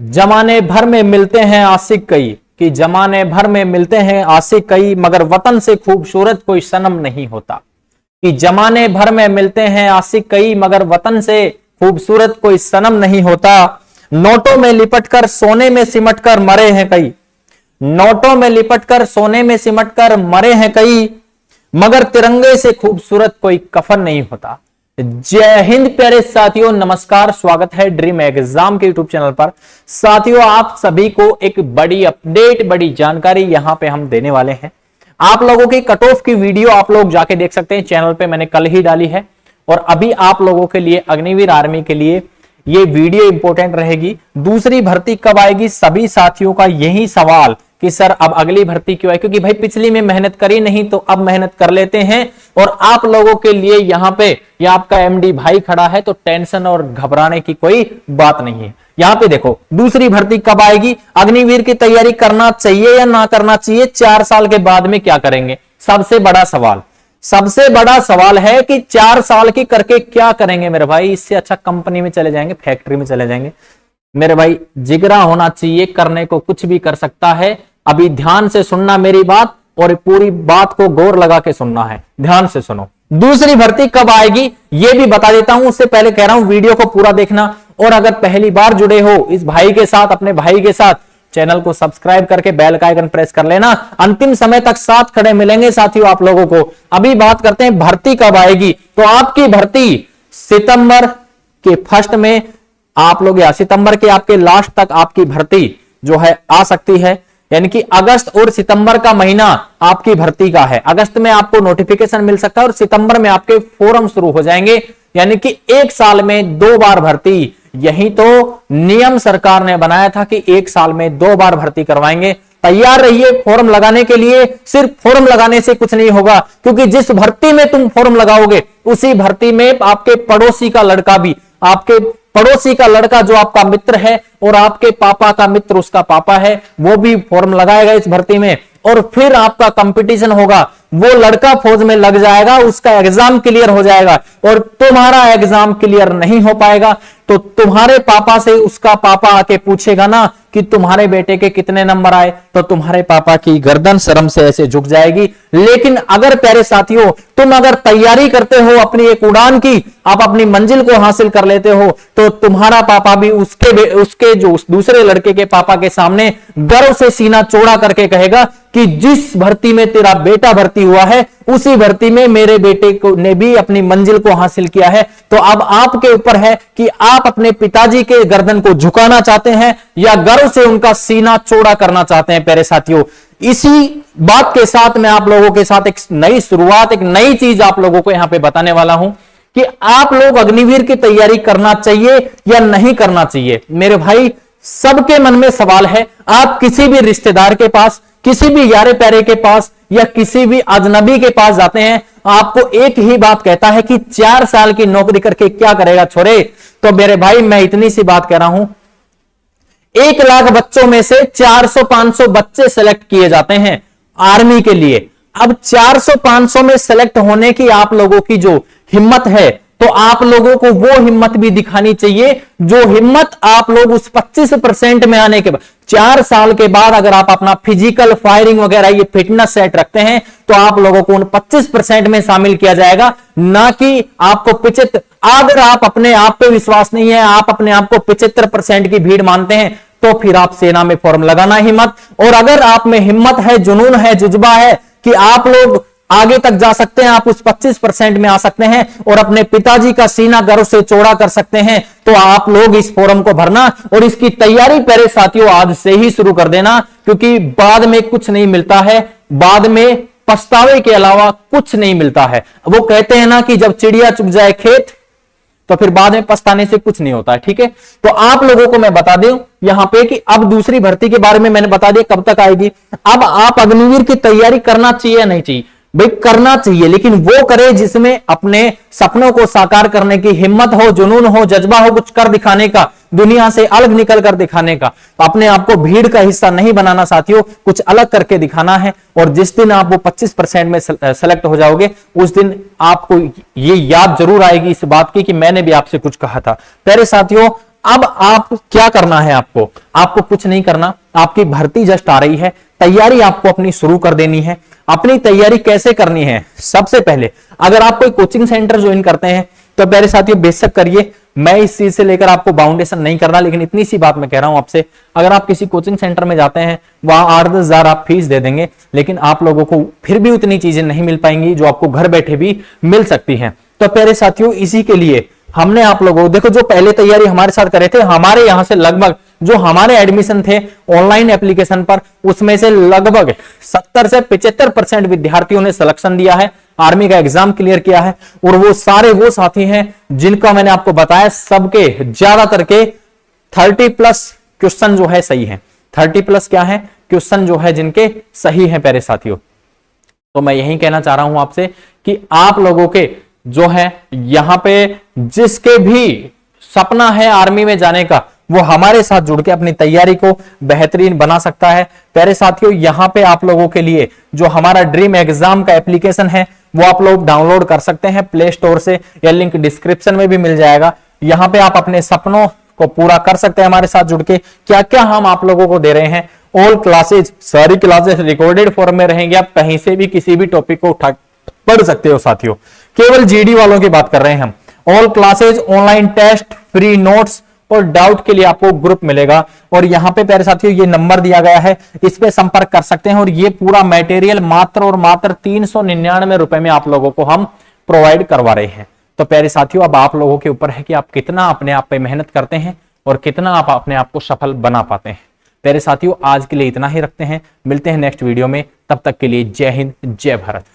जमाने भर में मिलते हैं आशिक कई, कि जमाने भर में मिलते हैं आशिक कई, मगर वतन से खूबसूरत कोई सनम नहीं होता। कि जमाने भर में मिलते हैं आशिक कई, मगर वतन से खूबसूरत कोई सनम नहीं होता। नोटों में लिपटकर सोने में सिमटकर मरे हैं कई, नोटों में लिपटकर सोने में सिमटकर मरे हैं कई, मगर तिरंगे से खूबसूरत कोई कफन नहीं होता। जय हिंद प्यारे साथियों, नमस्कार, स्वागत है ड्रीम एग्जाम के यूट्यूब चैनल पर। साथियों, आप सभी को एक बड़ी अपडेट, बड़ी जानकारी यहां पे हम देने वाले हैं। आप लोगों की कट ऑफ की वीडियो आप लोग जाके देख सकते हैं, चैनल पे मैंने कल ही डाली है। और अभी आप लोगों के लिए अग्निवीर आर्मी के लिए ये वीडियो इंपॉर्टेंट रहेगी। दूसरी भर्ती कब आएगी, सभी साथियों का यही सवाल कि सर अब अगली भर्ती क्यों आई, क्योंकि भाई पिछली में मेहनत करी नहीं तो अब मेहनत कर लेते हैं। और आप लोगों के लिए यहां पे ये आपका एमडी भाई खड़ा है, तो टेंशन और घबराने की कोई बात नहीं है। यहां पे देखो, दूसरी भर्ती कब आएगी, अग्निवीर की तैयारी करना चाहिए या ना करना चाहिए, 4 साल के बाद में क्या करेंगे, सबसे बड़ा सवाल। सबसे बड़ा सवाल है कि 4 साल की करके क्या करेंगे मेरे भाई। इससे अच्छा कंपनी में चले जाएंगे, फैक्ट्री में चले जाएंगे। मेरे भाई जिगरा होना चाहिए, करने को कुछ भी कर सकता है। अभी ध्यान से सुनना मेरी बात, और पूरी बात को गौर लगा के सुनना है, ध्यान से सुनो। दूसरी भर्ती कब आएगी ये भी बता देता हूं, उससे पहले कह रहा हूं वीडियो को पूरा देखना। और अगर पहली बार जुड़े हो इस भाई के साथ, अपने भाई के साथ, चैनल को सब्सक्राइब करके बेल का आइकन प्रेस कर लेना। अंतिम समय तक साथ खड़े मिलेंगे साथियों आप लोगों को। अभी बात करते हैं भर्ती कब आएगी। तो आपकी भर्ती सितंबर के फर्स्ट में आप लोग, या सितंबर के आपके लास्ट तक आपकी भर्ती जो है आ सकती है। यानी कि अगस्त और सितंबर का महीना आपकी भर्ती का है। अगस्त में आपको नोटिफिकेशन मिल सकता है और सितंबर में आपके फॉर्म शुरू हो जाएंगे। यानी कि 1 साल में 2 बार भर्ती, यही तो नियम सरकार ने बनाया था कि 1 साल में 2 बार भर्ती करवाएंगे। तैयार रहिए फॉर्म लगाने के लिए। सिर्फ फॉर्म लगाने से कुछ नहीं होगा, क्योंकि जिस भर्ती में तुम फॉर्म लगाओगे उसी भर्ती में आपके पड़ोसी का लड़का भी, आपके पड़ोसी का लड़का जो आपका मित्र है और आपके पापा का मित्र उसका पापा है, वो भी फॉर्म लगाएगा इस भर्ती में। और फिर आपका कंपटीशन होगा। वो लड़का फौज में लग जाएगा, उसका एग्जाम क्लियर हो जाएगा और तुम्हारा एग्जाम क्लियर नहीं हो पाएगा, तो तुम्हारे पापा से उसका पापा आके पूछेगा ना कि तुम्हारे बेटे के कितने नंबर आए, तो तुम्हारे पापा की गर्दन शर्म से ऐसे झुक जाएगी। लेकिन अगर प्यारे साथियों तुम अगर तैयारी करते हो अपनी एक उड़ान की, आप अपनी मंजिल को हासिल कर लेते हो, तो तुम्हारा पापा भी उसके जो दूसरे लड़के के पापा के सामने गर्व से सीना चौड़ा करके कहेगा कि जिस भर्ती में तेरा बेटा भर्ती हुआ है उसी भर्ती में मेरे बेटे को ने भी अपनी मंजिल को हासिल किया है। तो अब आपके ऊपर है कि आप अपने पिताजी के गर्दन को झुकाना चाहते हैं या गर्व से उनका सीना चौड़ा करना चाहते हैं। प्यारे साथियों, इसी बात के साथ मैं आप लोगों के साथ एक नई शुरुआत, एक नई चीज आप लोगों को यहां पे बताने वाला हूं कि आप लोग अग्निवीर की तैयारी करना चाहिए या नहीं करना चाहिए। मेरे भाई, सबके मन में सवाल है। आप किसी भी रिश्तेदार के पास, किसी भी यारे प्यारे के पास या किसी भी अजनबी के पास जाते हैं, आपको एक ही बात कहता है कि 4 साल की नौकरी करके क्या करेगा छोरे। तो मेरे भाई, मैं इतनी सी बात कह रहा हूं, 1 लाख बच्चों में से 400-500 बच्चे सेलेक्ट किए जाते हैं आर्मी के लिए। अब 400-500 में सेलेक्ट होने की आप लोगों की जो हिम्मत है, तो आप लोगों को वो हिम्मत भी दिखानी चाहिए जो हिम्मत आप लोग उस 25% में आने के बाद, 4 साल के बाद अगर आप अपना फिजिकल, फायरिंग वगैरह ये फिटनेस सेट रखते हैं, तो आप लोगों को उन 25% में शामिल किया जाएगा, ना कि आपको 75। अगर आप अपने आप पे विश्वास नहीं है, आप अपने आप को 75% की भीड़ मानते हैं, तो फिर आप सेना में फॉर्म लगाना ही मत। और अगर आप में हिम्मत है, जुनून है, जुज्बा है कि आप लोग आगे तक जा सकते हैं, आप उस 25% में आ सकते हैं और अपने पिताजी का सीना गर्व से चौड़ा कर सकते हैं, तो आप लोग इस फॉर्म को भरना और इसकी तैयारी प्यारे साथियों आज से ही शुरू कर देना, क्योंकि बाद में कुछ नहीं मिलता है, बाद में पछतावे के अलावा कुछ नहीं मिलता है। वो कहते हैं ना कि जब चिड़िया चुग जाए खेत, तो फिर बाद में पछताने से कुछ नहीं होता है। ठीक है, तो आप लोगों को मैं बता दूं यहां पे कि अब दूसरी भर्ती के बारे में मैंने बता दिया कब तक आएगी। अब आप अग्निवीर की तैयारी करना चाहिए या नहीं चाहिए। भाई करना चाहिए, लेकिन वो करे जिसमें अपने सपनों को साकार करने की हिम्मत हो, जुनून हो, जज्बा हो, कुछ कर दिखाने का, दुनिया से अलग निकल कर दिखाने का। अपने आप को भीड़ का हिस्सा नहीं बनाना साथियों, कुछ अलग करके दिखाना है। और जिस दिन आप वो 25% में सेलेक्ट हो जाओगे, उस दिन आपको ये याद जरूर आएगी इस बात की कि मैंने भी आपसे कुछ कहा था। प्यारे साथियों, अब आप क्या करना है, आपको कुछ नहीं करना, आपकी भर्ती जस्ट आ रही है, तैयारी आपको अपनी शुरू कर देनी है। अपनी तैयारी कैसे करनी है? सबसे पहले अगर आप कोई कोचिंग सेंटर ज्वाइन करते हैं तो प्यारे साथियों बेशक करिए, मैं इस चीज से लेकर आपको बाउंडेशन नहीं कर रहा, लेकिन इतनी सी बात मैं कह रहा हूं आपसे, अगर आप किसी कोचिंग सेंटर में जाते हैं, वहां 8-10 हजार आप फीस दे देंगे, लेकिन आप लोगों को फिर भी उतनी चीजें नहीं मिल पाएंगी जो आपको घर बैठे भी मिल सकती हैं। तो प्यारे साथियों इसी के लिए हमने आप लोगों, देखो जो पहले तैयारी हमारे साथ करे थे, हमारे यहां से लगभग जो हमारे एडमिशन थे ऑनलाइन एप्लीकेशन पर, उसमें से लगभग 70 से 75% विद्यार्थियों ने सिलेक्शन दिया है, आर्मी का एग्जाम क्लियर किया है। और वो सारे वो साथी हैं जिनका मैंने आपको बताया, सबके ज्यादातर के 30+ क्वेश्चन जो है सही है। 30+ क्या है क्वेश्चन जो है जिनके सही है प्यारे साथियों। तो मैं यही कहना चाह रहा हूं आपसे कि आप लोगों के जो है यहां पे जिसके भी सपना है आर्मी में जाने का, वो हमारे साथ जुड़ के अपनी तैयारी को बेहतरीन बना सकता है। प्यारे साथियों यहां पे आप लोगों के लिए जो हमारा ड्रीम एग्जाम का एप्लीकेशन है वो आप लोग डाउनलोड कर सकते हैं प्ले स्टोर से, या लिंक डिस्क्रिप्शन में भी मिल जाएगा। यहां पे आप अपने सपनों को पूरा कर सकते हैं हमारे साथ जुड़ के। क्या क्या हम आप लोगों को दे रहे हैं, ऑल क्लासेज, सारी क्लासेस रिकॉर्डेड फॉर्म में रहेंगे, आप कहीं से भी किसी भी टॉपिक को उठा पढ़ सकते हो साथियों। केवल जीडी वालों की बात कर रहे हैं हम। All classes, online test, free notes और डाउट के लिए आपको ग्रुप मिलेगा। और यहां पे प्यारे साथियों ये नंबर दिया गया है, इस पे संपर्क कर सकते हैं। और ये पूरा मटेरियल मात्र और मात्र 399 रुपए में आप लोगों को हम प्रोवाइड करवा रहे हैं। तो प्यारे साथियों अब आप लोगों के ऊपर है कि आप कितना अपने आप पे मेहनत करते हैं और कितना आप अपने आप को सफल बना पाते हैं। प्यारे साथियों आज के लिए इतना ही रखते हैं, मिलते हैं नेक्स्ट वीडियो में, तब तक के लिए जय हिंद, जय भारत।